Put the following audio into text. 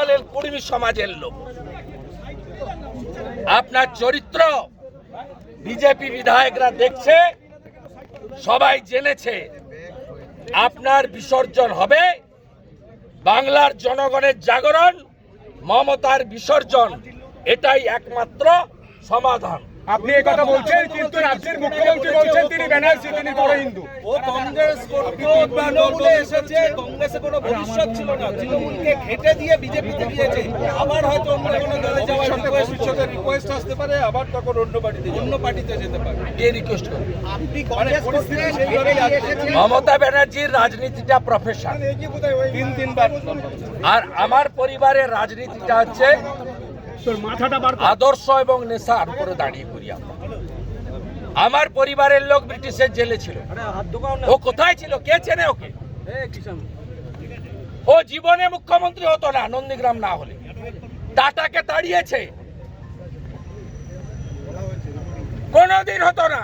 বলেন কুর্মী সমাজের লোক। আপনার চরিত্র বিজেপি বিধায়করা দেখছে, সবাই জেনেছে। আপনার বিসর্জন হবে বাংলার জনগণের জাগরণ, মমতার বিসর্জন, এটাই একমাত্র সমাধান। আপনি এই কথা বলছেন, কিন্তু রাজ্যের মুখ্যমন্ত্রী বলছেন তিনি ব্যানার্জি, তিনি বড় হিন্দু। ও কংগ্রেস তৃণমূলে এসেছে, কংগ্রেসে কোনো ভবিষ্যৎ ছিল না, তৃণমূলকে ঘেটে দিয়ে বিজেপিতে গিয়েছে। আবার হয়তো অন্য কোনো দলে যাওয়ার রিকোয়েস্ট আসতে পারে, আবার তখন অন্য পার্টিতে যেতে পারে। কে রিকোয়েস্ট করবে? আপনি কংগ্রেস করতে সেইভাবেই এসেছেন। মমতা ব্যানার্জির রাজনীতিটা প্রফেশন, তিনবার আর আমার পরিবারের রাজনীতিটা হচ্ছে আদর্শ এবং নেশার উপরে দাঁড়িয়ে করি আমরা। আমার পরিবারের লোক ব্রিটিশের জেলে ছিল, ও কোথায় ছিল? কে চেনে ওকে? ও জীবনে মুখ্যমন্ত্রী হতো না নন্দীগ্রাম না হলে। টাটাকে তাড়িয়েছে, কোনোদিন হতো না।